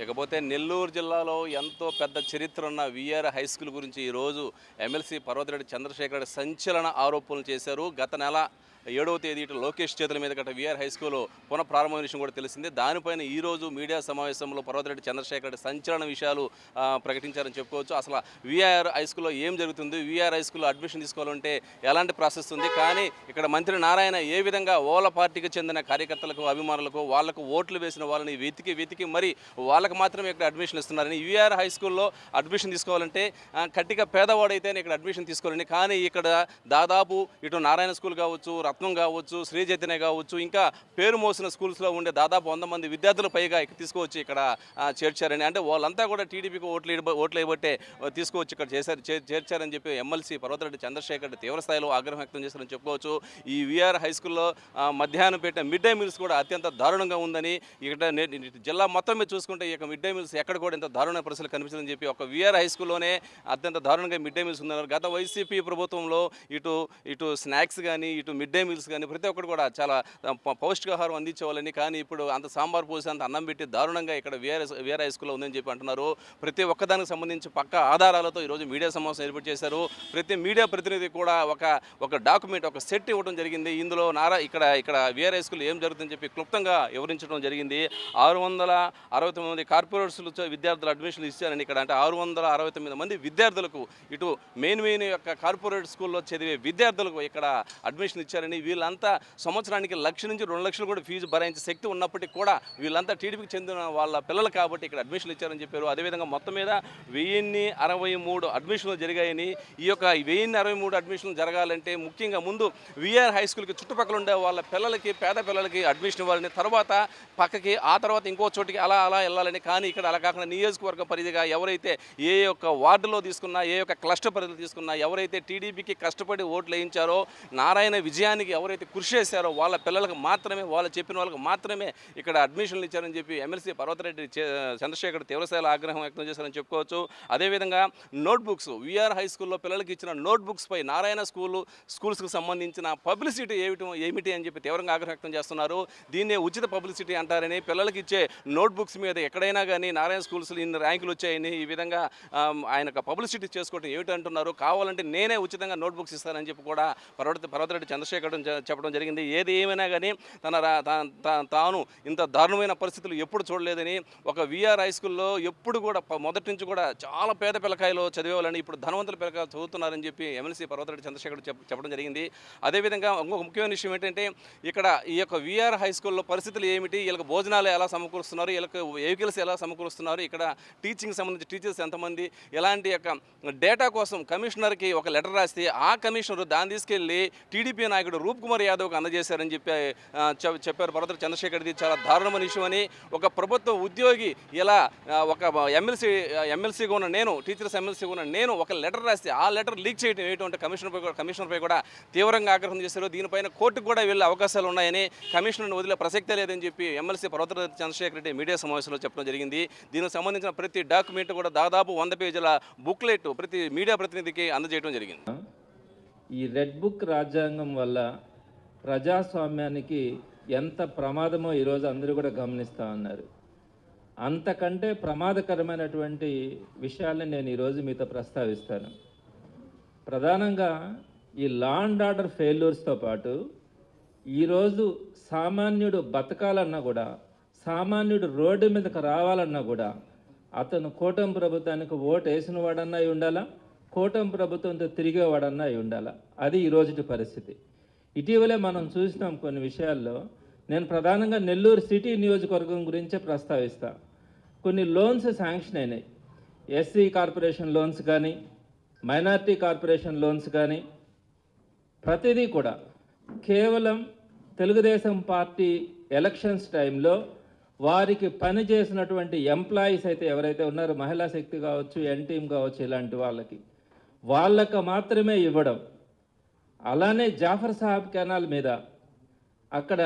ఇకపోతే నెల్లూరు జిల్లాలో ఎంతో పెద్ద చరిత్ర ఉన్న విఆర్ హై స్కూల్ గురించి ఈరోజు ఎమ్మెల్సీ పర్వతిరెడ్డి చంద్రశేఖర్ రెడ్డి సంచలన ఆరోపణలు చేశారు. గత నెల 7వ తేదీ లోకేష్ చేతుల మీద గట్ట విఆర్ హై స్కూల్ పునఃప్రారంభమైన విషయం కూడా తెలిసింది. దానిపైన ఈరోజు మీడియా సమావేశంలో పర్వతిరెడ్డి చంద్రశేఖర్ రెడ్డి సంచలన విషయాలు ప్రకటించారని చెప్పుకోవచ్చు. అసలు విఆర్ హై స్కూల్లో ఏం జరుగుతుంది, విఆర్ హై స్కూల్లో అడ్మిషన్ తీసుకోవాలంటే ఎలాంటి ప్రాసెస్ ఉంది, కానీ ఇక్కడ మంత్రి నారాయణ ఏ విధంగా ఓల పార్టీకి చెందిన కార్యకర్తలకు అభిమానులకు వాళ్లకు ఓట్లు వేసిన వాళ్ళని వెతికి మరి వాళ్ళకి మాత్రమే ఇక్కడ అడ్మిషన్ ఇస్తున్నారని, విఆర్ హై స్కూల్లో అడ్మిషన్ తీసుకోవాలంటే కట్టిగా పేదవాడైతేనే ఇక్కడ అడ్మిషన్ తీసుకోవాలని, కానీ ఇక్కడ దాదాపు ఇటు నారాయణ స్కూల్ కావచ్చు, రత్నం కావచ్చు, శ్రీ చైతన్య కావచ్చు, ఇంకా పేరు మోసిన స్కూల్స్లో ఉండే దాదాపు 100 మంది విద్యార్థులు పైగా తీసుకువచ్చి ఇక్కడ చేర్చారని, అంటే వాళ్ళంతా కూడా టీడీపీకి ఓట్లు వేయబట్టే తీసుకువచ్చి ఇక్కడ చేర్చారని చెప్పి ఎమ్మెల్సీ పర్వతిరెడ్డి చంద్రశేఖర్ రెడ్డి తీవ్రస్థాయిలో ఆగ్రహం వ్యక్తం చేశారని చెప్పుకోవచ్చు. ఈ విఆర్ హై స్కూల్లో మధ్యాహ్నం పెట్టిన మిడ్ డే మీల్స్ కూడా అత్యంత దారుణంగా ఉందని, ఇక్కడ జిల్లా మొత్తం మీద చూసుకుంటే ఈ మిడ్ డే మీల్స్ ఎక్కడ కూడా ఇంత దారుణమైన పరిస్థితులు కనిపించిందని చెప్పి ఒక విఆర్ హై స్కూల్లోనే అత్యంత దారుణంగా మిడ్ డే మీల్స్ ఉన్నారు. గత వైసీపీ ప్రభుత్వంలో ఇటు స్నాక్స్ కానీ, ఇటు మిడ్ డే మీల్స్ కానీ ప్రతి ఒక్కరు కూడా చాలా పౌష్టికాహారం అందించేవాళ్ళని, కానీ ఇప్పుడు అంత సాంబార్ పోసి అంత అన్నం పెట్టి దారుణంగా ఇక్కడ విఆర్ హై స్కూల్లో ఉందని చెప్పి అంటున్నారు. ప్రతి ఒక్కదానికి సంబంధించి పక్క ఆధారాలతో ఈరోజు మీడియా సమావేశం ఏర్పాటు చేశారు. ప్రతి మీడియా ప్రతినిధి కూడా ఒక డాక్యుమెంట్, ఒక సెట్ ఇవ్వడం జరిగింది. ఇందులో ఇక్కడ విఆర్ హై స్కూల్ ఏం జరుగుతుందని చెప్పి క్లుప్తంగా వివరించడం జరిగింది. 669 మంది కార్పొరేట్స్లు విద్యార్థులు అడ్మిషన్లు ఇచ్చారని, ఇక్కడ అంటే 669 మంది విద్యార్థులకు, ఇటు మెయిన్ యొక్క కార్పొరేట్ స్కూల్లో చదివే విద్యార్థులకు ఇక్కడ అడ్మిషన్ ఇచ్చారని, వీళ్ళంతా సంవత్సరానికి 1,00,000 నుంచి 2,00,000 కూడా ఫీజు భరించే శక్తి ఉన్నప్పటికీ కూడా వీళ్ళంతా టీడీపీకి చెందిన వాళ్ళ పిల్లలు కాబట్టి ఇక్కడ అడ్మిషన్లు ఇచ్చారని చెప్పారు. అదేవిధంగా మొత్తం మీద 1063 అడ్మిషన్లు జరిగాయని, ఈ యొక్క 1063 అడ్మిషన్లు జరగాలంటే ముఖ్యంగా ముందు విఆర్ హై స్కూల్కి చుట్టుపక్కల ఉండే వాళ్ళ పిల్లలకి, పేద పిల్లలకి అడ్మిషన్ ఇవ్వాలని, తర్వాత పక్కకి, ఆ తర్వాత ఇంకో చోటికి అలా వెళ్ళాలని, కానీ ఇక్కడ అలా కాకుండా నియోజకవర్గ పరిధిగా ఎవరైతే ఏ యొక్క వార్డులో తీసుకున్నా, ఏ యొక్క క్లస్టర్ పరిధిలో తీసుకున్నా, ఎవరైతే టీడీపీకి కష్టపడి ఓట్లు వేయించారో, నారాయణ విజయానికి ఎవరైతే కృషి చేశారో వాళ్ళ పిల్లలకు మాత్రమే, వాళ్ళు చెప్పిన వాళ్ళకి మాత్రమే ఇక్కడ అడ్మిషన్లు ఇచ్చారని చెప్పి ఎమ్మెల్సీ పర్వతిరెడ్డి చంద్రశేఖర్ తీవ్రస్థాయిలో ఆగ్రహం వ్యక్తం చేశారని చెప్పుకోవచ్చు. అదేవిధంగా నోట్బుక్స్, విఆర్ హై స్కూల్లో పిల్లలకి ఇచ్చిన నోట్బుక్స్ పై నారాయణ స్కూల్స్కి సంబంధించిన పబ్లిసిటీ ఏమిటి అని చెప్పి తీవ్రంగా ఆగ్రహం వ్యక్తం చేస్తున్నారు. దీన్నే ఉచిత పబ్లిసిటీ అంటారని, పిల్లలకి ఇచ్చే నోట్బుక్స్ మీద ఎక్కడైనా కానీ నారాయణ స్కూల్స్లో ఇన్ని ర్యాంకులు వచ్చాయని, ఈ విధంగా ఆయన పబ్లిసిటీ చేసుకోవడం ఏమిటంటున్నారు. కావాలంటే నేనే ఉచితంగా నోట్బుక్స్ ఇస్తానని చెప్పి కూడా పర్వతిరెడ్డి చంద్రశేఖర్ చెప్పడం జరిగింది. ఏది ఏమైనా కానీ తాను ఇంత దారుణమైన పరిస్థితులు ఎప్పుడు చూడలేదని, ఒక విఆర్ హై స్కూల్లో ఎప్పుడు కూడా మొదటి నుంచి కూడా చాలా పేద పిల్లకాయలు చదివేవాళ్ళని, ఇప్పుడు ధనవంతుల పిల్లకాయలు చదువుతున్నారని చెప్పి ఎమ్మెల్సీ పర్వతిరెడ్డి చంద్రశేఖర్ చెప్పడం జరిగింది. అదేవిధంగా ఇంకొక ముఖ్యమైన విషయం ఏంటంటే, ఇక్కడ ఈ యొక్క విఆర్ హై స్కూల్లో పరిస్థితులు ఏమిటి, వీళ్ళకి భోజనాలు ఎలా సమకూరుస్తున్నారు, వీళ్ళకి వెహికల్స్ ఎలా సమకూరుస్తున్నారు, ఇక్కడ టీచింగ్ సంబంధించి టీచర్స్ ఎంతమంది, ఎలాంటి యొక్క డేటా కోసం కమిషనర్కి ఒక లెటర్ రాస్తే ఆ కమిషనర్ దాన్ని తీసుకెళ్ళి టీడీపీ నాయకుడు రూప్ కుమార్ యాదవ్కి అందజేశారని చెప్పారు పర్వతిరెడ్డి చంద్రశేఖర్. ఇది చాలా దారుణమైన విషయం అని, ఒక ప్రభుత్వ ఉద్యోగి ఇలా ఒక ఎమ్మెల్సీగా ఉన్న నేను, టీచర్స్ ఎమ్మెల్సీగా ఉన్న నేను ఒక లెటర్ రాస్తే ఆ లెటర్ లీక్ చేయడం ఏంటంటే కమిషనర్పై కూడా తీవ్రంగా ఆగ్రహం చేశారు. దీనిపైన కోర్టుకు కూడా వెళ్ళే అవకాశాలు ఉన్నాయని, కమిషనర్ని వదిలే ప్రసక్తే లేదని చెప్పి ఎమ్మెల్సీ పర్వతిరెడ్డి చంద్రశేఖర్ రెడ్డి మీడియా సమావేశంలో చెప్పడం జరిగింది. దీనికి సంబంధించిన ప్రతి డాక్యుమెంట్ కూడా దాదాపు 100 పేజీల బుక్లెట్ ప్రతి మీడియా ప్రతినిధికి అందజేయడం జరిగింది. ఈ రెడ్ బుక్ రాజ్యాంగం వల్ల ప్రజాస్వామ్యానికి ఎంత ప్రమాదమో ఈరోజు అందరూ కూడా గమనిస్తూ ఉన్నారు. అంతకంటే ప్రమాదకరమైనటువంటి విషయాల్ని నేను ఈరోజు మీతో ప్రస్తావిస్తాను. ప్రధానంగా ఈ లా అండ్ ఆర్డర్ ఫెయిల్యూర్స్తో పాటు ఈరోజు సామాన్యుడు బతకాలన్నా కూడా, సామాన్యుడు రోడ్డు మీదకి రావాలన్నా కూడా అతను కూటమి ప్రభుత్వానికి ఓటు వేసిన వాడన్నా అయి ఉండాలా, కూటమి ప్రభుత్వంతో తిరిగేవాడన్నా అయి ఉండాలా. అది ఈరోజుటి పరిస్థితి. ఇటీవలే మనం చూసినాం కొన్ని విషయాల్లో. నేను ప్రధానంగా నెల్లూరు సిటీ నియోజకవర్గం గురించే ప్రస్తావిస్తాను. కొన్ని లోన్స్ శాంక్షన్ అయినాయి. ఎస్సీ కార్పొరేషన్ లోన్స్ కానీ, మైనార్టీ కార్పొరేషన్ లోన్స్ కానీ, ప్రతిదీ కూడా కేవలం తెలుగుదేశం పార్టీ ఎలక్షన్స్ టైంలో వారికి పని చేసినటువంటి ఎంప్లాయీస్ అయితే ఎవరైతే ఉన్నారో, మహిళా శక్తి కావచ్చు, ఎన్టీఎం కావచ్చు, ఇలాంటి వాళ్ళకి మాత్రమే ఇవ్వడం. అలానే జాఫర్ సాహెబ్ కెనాల్ మీద అక్కడ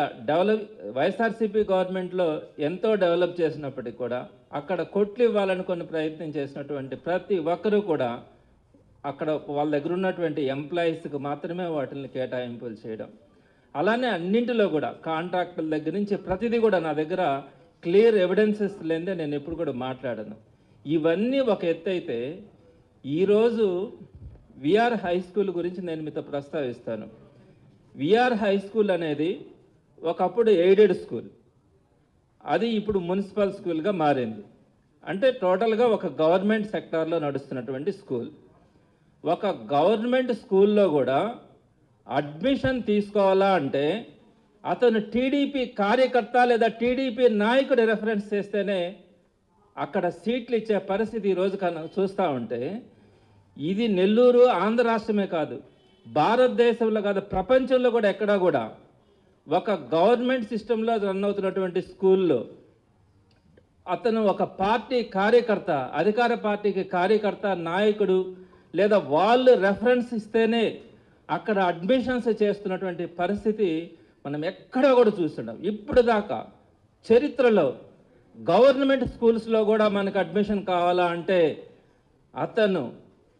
వైఎస్ఆర్సీపీ గవర్నమెంట్లో ఎంతో డెవలప్ చేసినప్పటికీ కూడా అక్కడ కొట్లు ఇవ్వాలని కొన్ని ప్రయత్నం చేసినటువంటి ప్రతి ఒక్కరూ కూడా అక్కడ వాళ్ళ దగ్గర ఉన్నటువంటి ఎంప్లాయీస్కి మాత్రమే వాటిని కేటాయింపులు చేయడం. అలానే అన్నింటిలో కూడా కాంట్రాక్టుల దగ్గర నుంచి ప్రతిదీ కూడా నా దగ్గర క్లియర్ ఎవిడెన్సెస్ లేదే నేను ఎప్పుడు కూడా మాట్లాడను. ఇవన్నీ ఒక ఎత్తు అయితే ఈరోజు విఆర్ హై స్కూల్ గురించి నేను మీతో ప్రస్తావిస్తాను. విఆర్ హై స్కూల్ అనేది ఒకప్పుడు ఎయిడెడ్ స్కూల్, అది ఇప్పుడు మున్సిపల్ స్కూల్గా మారింది. అంటే టోటల్గా ఒక గవర్నమెంట్ సెక్టార్లో నడుస్తున్నటువంటి స్కూల్. ఒక గవర్నమెంట్ స్కూల్లో కూడా అడ్మిషన్ తీసుకోవాలా అంటే అతను టీడీపీ కార్యకర్త లేదా టీడీపీ నాయకుడు రెఫరెన్స్ చేస్తేనే అక్కడ సీట్లు ఇచ్చే పరిస్థితి ఈరోజు చూస్తూ ఉంటే, ఇది నెల్లూరు ఆంధ్ర రాష్ట్రమే కాదు, భారతదేశంలో కాదు, ప్రపంచంలో కూడా ఎక్కడా కూడా ఒక గవర్నమెంట్ సిస్టంలో రన్ అవుతున్నటువంటి స్కూల్లో అతను ఒక పార్టీ కార్యకర్త, అధికార పార్టీకి కార్యకర్త, నాయకుడు లేదా వాళ్ళు రెఫరెన్స్ ఇస్తేనే అక్కడ అడ్మిషన్స్ చేస్తున్నటువంటి పరిస్థితి మనం ఎక్కడా కూడా చూస్తున్నాం. ఇప్పుడు దాకా చరిత్రలో గవర్నమెంట్ స్కూల్స్లో కూడా మనకు అడ్మిషన్ కావాలా అంటే అతను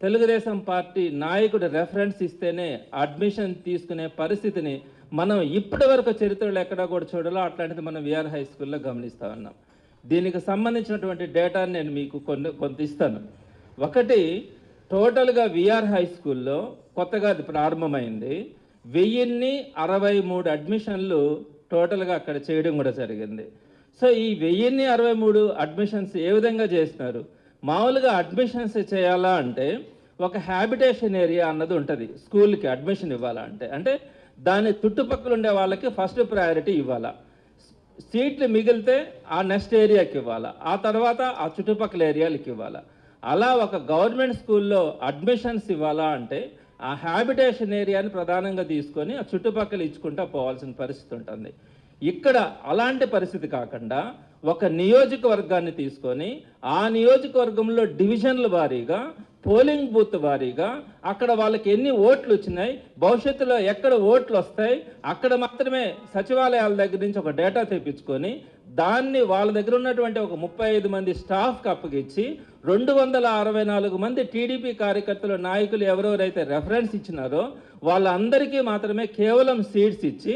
తెలుగుదేశం పార్టీ నాయకుడు రెఫరెన్స్ ఇస్తేనే అడ్మిషన్ తీసుకునే పరిస్థితిని మనం ఇప్పటి వరకు చరిత్రలో ఎక్కడా కూడా చూడాలో అట్లాంటిది మనం విఆర్ హై స్కూల్లో గమనిస్తూ ఉన్నాం. దీనికి సంబంధించినటువంటి డేటాని నేను మీకు కొంత ఇస్తాను. ఒకటి, టోటల్గా విఆర్ హై స్కూల్లో కొత్తగా అది ప్రారంభమైంది. 1063 అడ్మిషన్లు టోటల్గా అక్కడ చేయడం కూడా జరిగింది. సో ఈ 1063 అడ్మిషన్స్ ఏ విధంగా చేసినారు? మామూలుగా అడ్మిషన్స్ చేయాలా అంటే ఒక హ్యాబిటేషన్ ఏరియా అన్నది ఉంటుంది స్కూల్కి అడ్మిషన్ ఇవ్వాలా అంటే దాని చుట్టుపక్కల ఉండే వాళ్ళకి ఫస్ట్ ప్రయారిటీ ఇవ్వాలా. సీట్లు మిగిలితే ఆ నెక్స్ట్ ఏరియాకి ఇవ్వాలా, ఆ తర్వాత ఆ చుట్టుపక్కల ఏరియాలకి ఇవ్వాలా. అలా ఒక గవర్నమెంట్ స్కూల్లో అడ్మిషన్స్ ఇవ్వాలా అంటే ఆ హ్యాబిటేషన్ ఏరియాని ప్రధానంగా తీసుకొని ఆ చుట్టుపక్కల ఇచ్చుకుంటూ పోవాల్సిన పరిస్థితి ఉంటుంది. ఇక్కడ అలాంటి పరిస్థితి కాకుండా ఒక నియోజకవర్గాన్ని తీసుకొని ఆ నియోజకవర్గంలో డివిజన్ల వారీగా, పోలింగ్ బూత్ వారీగా అక్కడ వాళ్ళకి ఎన్ని ఓట్లు వచ్చినాయి, భవిష్యత్తులో ఎక్కడ ఓట్లు వస్తాయి, అక్కడ మాత్రమే సచివాలయాల దగ్గర నుంచి ఒక డేటా తెప్పించుకొని దాన్ని వాళ్ళ దగ్గర ఉన్నటువంటి ఒక 35 మంది స్టాఫ్కి అప్పగించి 264 మంది టీడీపీ కార్యకర్తలు, నాయకులు ఎవరెవరైతే రెఫరెన్స్ ఇచ్చినారో వాళ్ళందరికీ మాత్రమే కేవలం సీట్స్ ఇచ్చి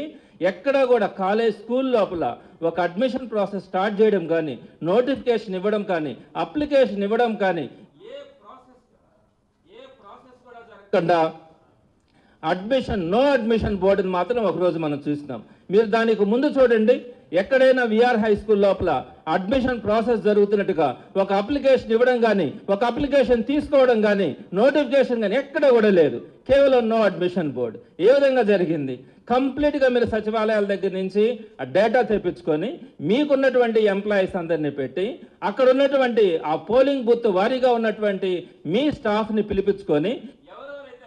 ఎక్కడ కూడా కాలేజ్ స్కూల్ లోపల ఒక అడ్మిషన్ ప్రాసెస్ స్టార్ట్ చేయడం కానీ, నోటిఫికేషన్ ఇవ్వడం కానీ, అప్లికేషన్ ఇవ్వడం కానీ ఏ ప్రాసెస్ కూడా జరగకుండా నో అడ్మిషన్ బోర్డుని మాత్రం ఒకరోజు మనం చూసినాం. మీరు దానికి ముందు చూడండి, ఎక్కడైనా విఆర్ హై స్కూల్ లోపల అడ్మిషన్ ప్రాసెస్ జరుగుతున్నట్టుగా ఒక అప్లికేషన్ ఇవ్వడం కానీ, ఒక అప్లికేషన్ తీసుకోవడం కానీ, నోటిఫికేషన్ కానీ ఎక్కడ కూడా లేదు. కేవలం నో అడ్మిషన్ బోర్డు. ఏ విధంగా జరిగింది? కంప్లీట్గా మీరు సచివాలయాల దగ్గర నుంచి ఆ డేటా తెప్పించుకొని మీకున్నటువంటి ఎంప్లాయీస్ అందరినీ పెట్టి అక్కడ ఉన్నటువంటి ఆ పోలింగ్ బూత్ వారీగా ఉన్నటువంటి మీ స్టాఫ్ని పిలిపించుకొని ఎవరెవరైతే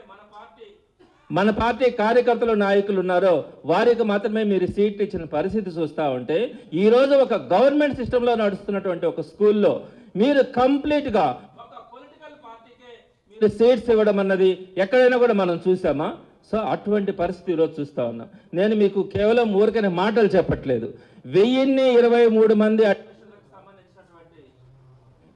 మన పార్టీ కార్యకర్తలు, నాయకులు ఉన్నారో వారికి మాత్రమే మీరు సీట్లు ఇచ్చిన పరిస్థితి చూస్తూ ఉంటే, ఈరోజు ఒక గవర్నమెంట్ సిస్టంలో నడుస్తున్నటువంటి ఒక స్కూల్లో మీరు కంప్లీట్గా ఒక పొలిటికల్ పార్టీకే మీరు సీట్స్ ఇవ్వడం అన్నది ఎక్కడైనా కూడా మనం చూసామా? సో అటువంటి పరిస్థితి ఈరోజు చూస్తూ ఉన్నాం. నేను మీకు కేవలం ఊరికనే మాటలు చెప్పట్లేదు. 1023 మంది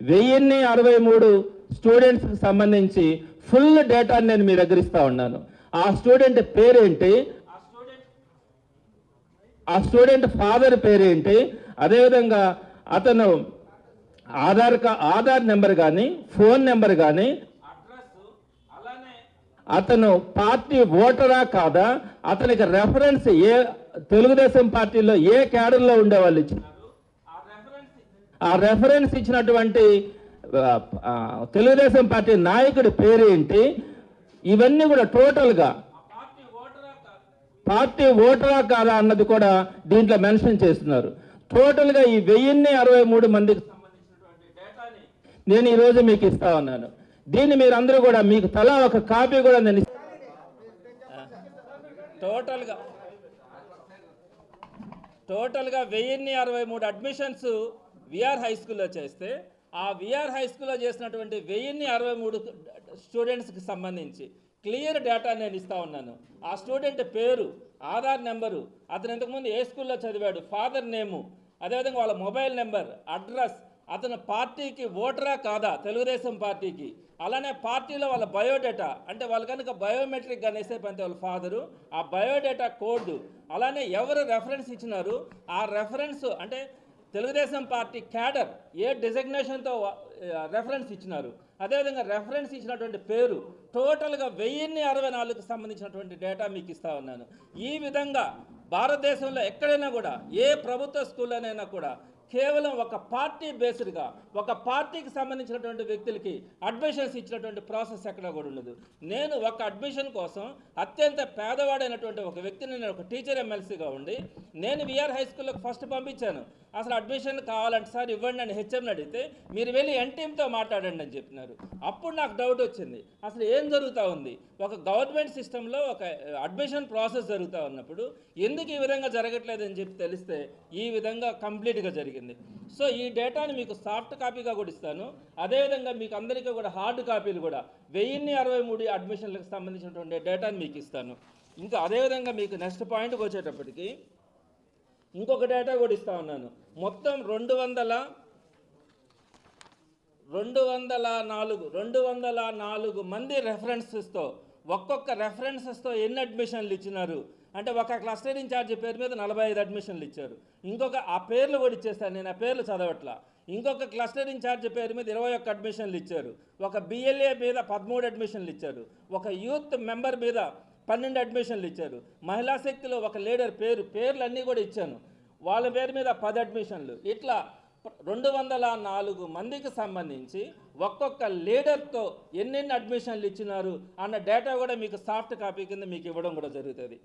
1063 స్టూడెంట్స్కి సంబంధించి ఫుల్ డేటాని నేను మీ దగ్గర ఇస్తా ఉన్నాను. ఆ స్టూడెంట్ పేరేంటి, ఆ స్టూడెంట్ ఫాదర్ పేరేంటి, అదేవిధంగా అతను ఆధార్ నెంబర్ కానీ, ఫోన్ నెంబర్ కానీ, అతను పార్టీ ఓటరా కాదా, అతనికి రెఫరెన్స్ ఏ తెలుగుదేశం పార్టీలో ఏ క్యాడర్లో ఉండేవాళ్ళు ఇచ్చినారు, ఆ రెఫరెన్స్ ఇచ్చినటువంటి తెలుగుదేశం పార్టీ నాయకుడి పేరేంటి, ఇవన్నీ కూడా టోటల్గా పార్టీ ఓటరా కాదా అన్నది కూడా దీంట్లో మెన్షన్ చేస్తున్నారు. టోటల్గా ఈ 1063 మందికి సంబంధించినటువంటి డేటాని నేను ఈరోజు మీకు ఇస్తా ఉన్నాను. దీన్ని మీరు అందరూ కూడా మీకు తలా ఒక కాపీ కూడా నేను టోటల్గా 1063 అడ్మిషన్స్ విఆర్ హై స్కూల్లో చేస్తే ఆ విఆర్ హై స్కూల్లో చేసినటువంటి 1063 స్టూడెంట్స్కి సంబంధించి క్లియర్ డేటా నేను ఇస్తా ఉన్నాను. ఆ స్టూడెంట్ పేరు, ఆధార్ నెంబరు, అతను ఇంతకుముందు ఏ స్కూల్లో చదివాడు, ఫాదర్ నేము, అదేవిధంగా వాళ్ళ మొబైల్ నెంబర్, అడ్రస్, అతను పార్టీకి ఓటరా కాదా తెలుగుదేశం పార్టీకి, అలానే పార్టీలో వాళ్ళ బయోడేటా, అంటే వాళ్ళు కనుక బయోమెట్రిక్ అనేసే పంతే వాళ్ళ ఫాదరు, ఆ బయోడేటా కోడ్, అలానే ఎవరు రెఫరెన్స్ ఇచ్చినారు ఆ రెఫరెన్స్, అంటే తెలుగుదేశం పార్టీ క్యాడర్ ఏ డిజగ్నేషన్తో రెఫరెన్స్ ఇచ్చినారు, అదేవిధంగా రెఫరెన్స్ ఇచ్చినటువంటి పేరు టోటల్గా 1064కు సంబంధించినటువంటి డేటా మీకు ఇస్తా ఉన్నాను. ఈ విధంగా భారతదేశంలో ఎక్కడైనా కూడా ఏ ప్రభుత్వ స్కూల్లోనైనా కూడా కేవలం ఒక పార్టీ బేస్డ్గా ఒక పార్టీకి సంబంధించినటువంటి వ్యక్తులకి అడ్మిషన్స్ ఇచ్చినటువంటి ప్రాసెస్ ఎక్కడ కూడా ఉండదు. నేను ఒక అడ్మిషన్ కోసం అత్యంత పేదవాడైనటువంటి ఒక వ్యక్తిని నేను ఒక టీచర్ ఎమ్మెల్సీగా ఉండి నేను విఆర్ హై స్కూల్లోకి ఫస్ట్ పంపించాను. అసలు అడ్మిషన్ కావాలంటే సార్ ఇవ్వండి అని హెచ్ఎంని అడిగితే మీరు వెళ్ళి ఎన్టీఎంతో మాట్లాడండి అని చెప్పినారు. అప్పుడు నాకు డౌట్ వచ్చింది, అసలు ఏం జరుగుతూ ఉంది? ఒక గవర్నమెంట్ సిస్టంలో ఒక అడ్మిషన్ ప్రాసెస్ జరుగుతూ ఉన్నప్పుడు ఎందుకు ఈ విధంగా జరగట్లేదని చెప్పి తెలిస్తే ఈ విధంగా కంప్లీట్గా జరిగింది. సో ఈ డేటాని మీకు సాఫ్ట్ కాపీగా కూడా ఇస్తాను, అదేవిధంగా మీకు అందరికీ కూడా హార్డ్ కాపీలు కూడా 1063 అడ్మిషన్లకు సంబంధించినటువంటి డేటాని మీకు ఇస్తాను. ఇంకా అదేవిధంగా మీకు నెక్స్ట్ పాయింట్కి వచ్చేటప్పటికి ఇంకొక డేటా కూడా ఇస్తా ఉన్నాను. మొత్తం 204 మంది రెఫరెన్సెస్తో ఒక్కొక్క రెఫరెన్సెస్తో ఎన్ని అడ్మిషన్లు ఇచ్చినారు అంటే ఒక క్లస్టర్ ఇన్ఛార్జ్ పేరు మీద 45 అడ్మిషన్లు ఇచ్చారు. ఇంకొక ఆ పేర్లు కూడా ఇచ్చేస్తాను, నేను ఆ పేర్లు చదవట్లా. ఇంకొక క్లస్టర్ ఇన్ఛార్జ్ పేరు మీద 21 అడ్మిషన్లు ఇచ్చారు. ఒక బిఎల్ఏ మీద 13 అడ్మిషన్లు ఇచ్చారు. ఒక యూత్ మెంబర్ మీద 12 అడ్మిషన్లు ఇచ్చారు. మహిళా శక్తిలో ఒక లీడర్ పేర్లు అన్నీ కూడా ఇచ్చాను, వాళ్ళ పేరు మీద 10 అడ్మిషన్లు. ఇట్లా 204 మందికి సంబంధించి ఒక్కొక్క లీడర్తో ఎన్నెన్ని అడ్మిషన్లు ఇచ్చినారు అన్న డేటా కూడా మీకు సాఫ్ట్ కాపీ కింద మీకు ఇవ్వడం కూడా జరుగుతుంది.